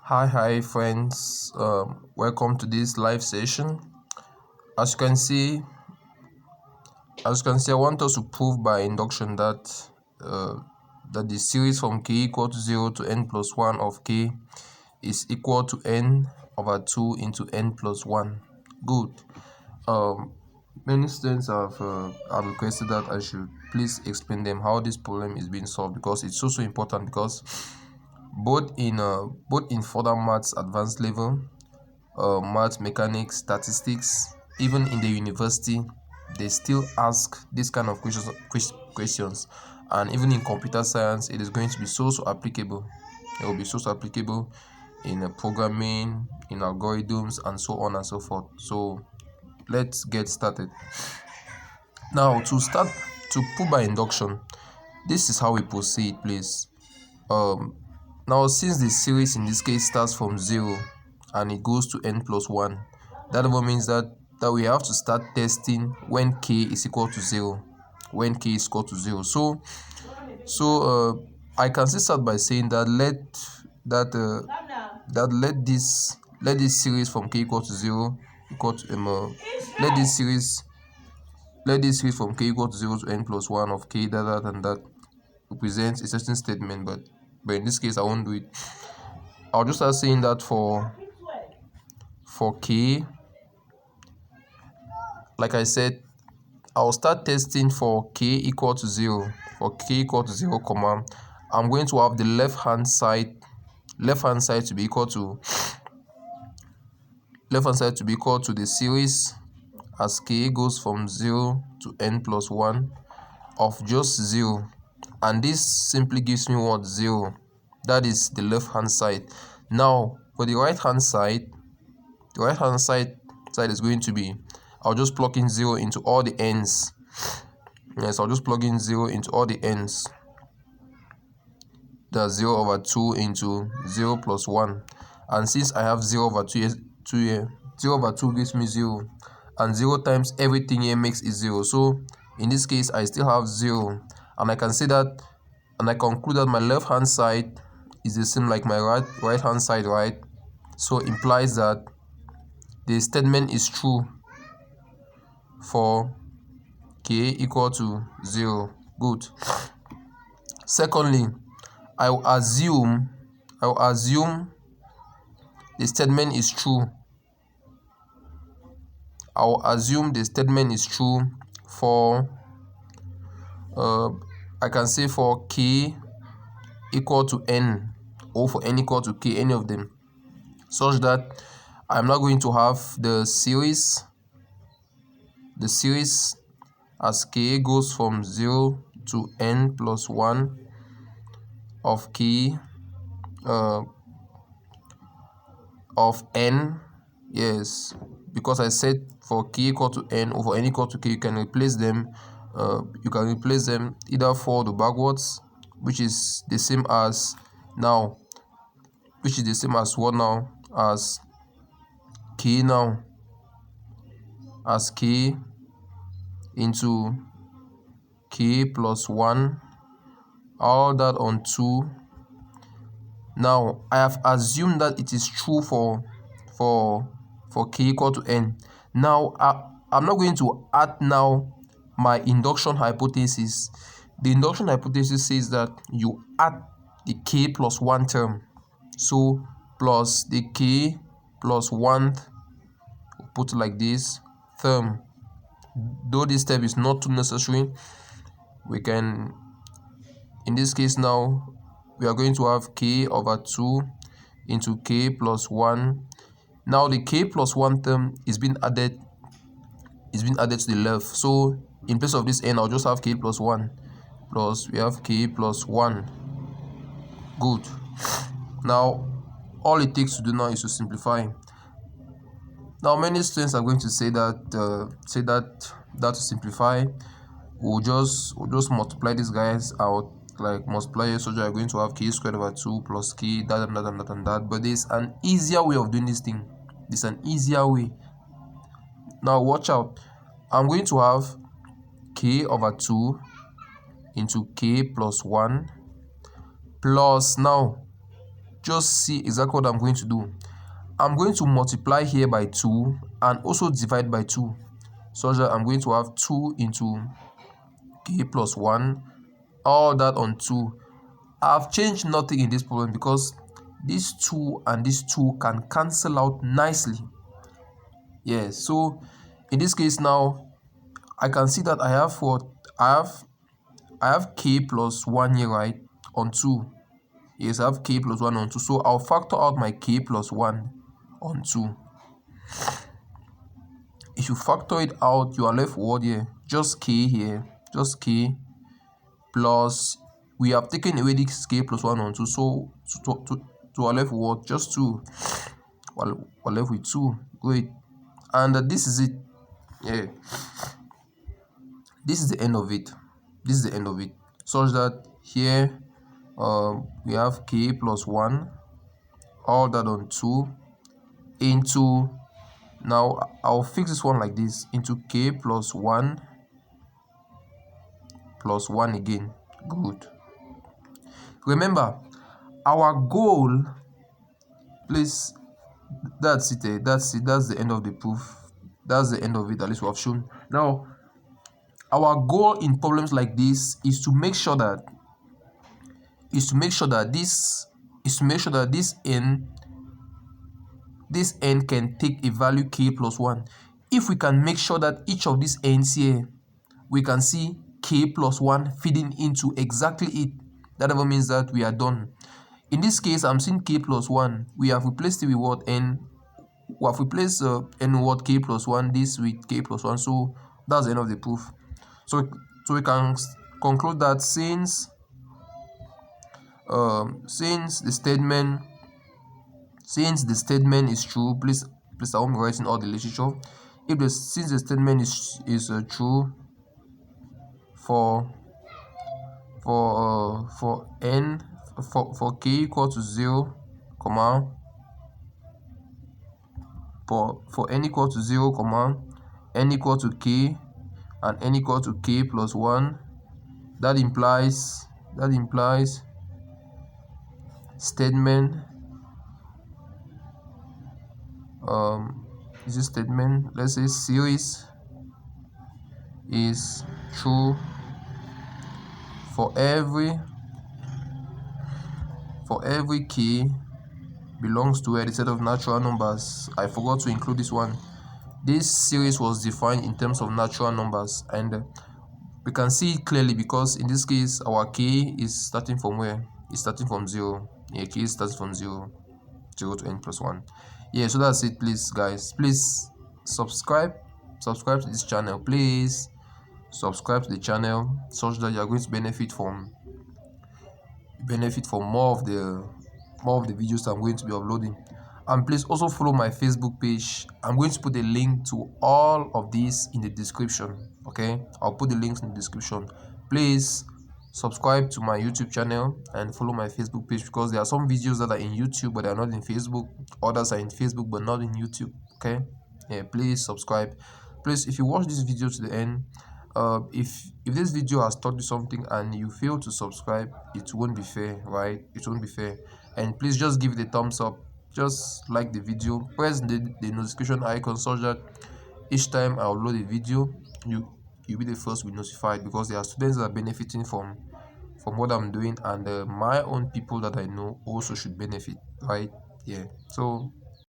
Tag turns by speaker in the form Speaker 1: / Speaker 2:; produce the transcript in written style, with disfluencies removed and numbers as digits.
Speaker 1: Hi friends. Welcome to this live session. As you can see, I want us to prove by induction uh, that the series from k equal to 0 to n plus 1 of k is equal to n over 2 into n plus 1. Good. Um, Many students have requested that I should please explain them how this problem is being solved, because it's so important, because both in further maths advanced level, math, mechanics, statistics, even in the university, they still ask this kind of questions. And even in computer science, it is going to be so applicable. It will be so applicable in programming, in algorithms, and so on and so forth. So let's get started. Now, to prove by induction, this is how we proceed, please. um Now, since the series in this case starts from 0 and it goes to n plus 1, that means that we have to start testing when k is equal to 0. When k is equal to 0. So I can still start by saying that let this series from k equal to 0 equal to let this series from k equal to 0 to n plus 1 of k and that represents a certain statement, but in this case I won't do it. I'll just start saying that for k, like I said, I'll start testing for k equal to 0. For k equal to 0, comma, I'm going to have the left hand side to be equal to the series as k goes from 0 to n plus 1 of just 0, and this simply gives me what? 0. That is the left hand side. Now for the right hand side, is going to be, I'll just plug in 0 into all the ends. Yes, I'll just plug in 0 into all the ends. That's 0 over 2 into 0 plus 1. And since I have 0 over 2 here, 0 over 2 gives me 0. And 0 times everything here makes it 0. So in this case, I still have 0. And I can say that, and I conclude that my left hand side is the same like my right hand side, right? So it implies that the statement is true for k equal to 0. Good. Secondly, I will assume the statement is true. I will assume the statement is true for I can say for k equal to n, or for n equal to k, any of them, such that I'm not going to have the series as k goes from 0 to n plus 1 of k of n. Yes, because I said for k equal to n or for n equal to k, you can replace them either forward or backwards, which is the same as what now? As k into k plus 1, all that on 2. Now I have assumed that it is true for k equal to n. Now I'm not going to add now my induction hypothesis. The induction hypothesis says that you add the k plus 1 term. So plus the k plus 1, put it like this, term. Though this step is not too necessary, we can, in this case now, we are going to have k over 2 into k plus 1. Now the k plus 1 term is being added to the left. So in place of this n, I'll just have k plus 1, plus we have k plus 1. Good. Now all it takes to do now is to simplify. Now many students are going to say that to simplify, we'll just multiply these guys out, like multiply it, so that you're going to have k squared over 2 plus k that. But there's an easier way of doing this thing. There's an easier way. Now watch out. I'm going to have k over 2 into k plus 1 plus, now just see exactly what I'm going to do. I'm going to multiply here by 2 and also divide by 2, such that I'm going to have 2 into k plus 1, all that on 2. I've changed nothing in this problem because these 2 and these 2 can cancel out nicely. Yes, so in this case now, I can see that I have what? I have k plus 1 here, right, on 2. Yes, I have k plus 1 on 2. So I'll factor out my k plus 1 on 2. If you factor it out, you are left with what here? Just k here. Just k plus, we have taken away this k plus 1 on 2. So to our left with what? Just 2. We're left with 2. Great. And this is it. Yeah. This is the end of it. This is the end of it. Such that here we have k plus 1, all that on 2, into, now I'll fix this one like this, into k plus 1 plus 1 again. Good. Remember, our goal, please, that's it. That's it. That's the end of the proof. That's the end of it, at least we have shown. Now, our goal in problems like this is to make sure that this n can take a value k plus 1. If we can make sure that each of these n's here, we can see k plus 1 feeding into exactly it, that ever means that we are done. In this case, I'm seeing k plus 1. We have replaced it with what? N. We have replaced n what? K plus 1, this with k plus 1. So that's the end of the proof. So we can conclude that since the statement is true, please I won't be writing all the literature. Since the statement is true for n, for k equal to 0, comma, for n equal to 0, comma, n equal to k, and n equal to k plus 1, that implies statement this statement, let's say series is true for every k belongs to a set of natural numbers. I forgot to include this one. This series was defined in terms of natural numbers, and we can see it clearly because in this case our k is starting from where? It's starting from 0. Yeah, k starts from 0 to n plus 1. Yeah, so that's it. Please guys, please subscribe to this channel. Please subscribe to the channel such that you are going to benefit from more of the videos I'm going to be uploading. And please also follow my Facebook page. I'm going to put a link to all of these in the description. Okay, I'll put the links in the description. Please subscribe to my YouTube channel and follow my Facebook page, because there are some videos that are in YouTube but they are not in Facebook. Others are in Facebook but not in YouTube. Okay, yeah, please subscribe. Please, if you watch this video to the end, if this video has taught you something and you fail to subscribe, it won't be fair, right? It won't be fair. And please just give it a thumbs up, just like the video, press the notification icon so that each time I upload a video, you'll be the first to be notified, because there are students that are benefiting from what I'm doing, and my own people that I know also should benefit, right? Yeah, so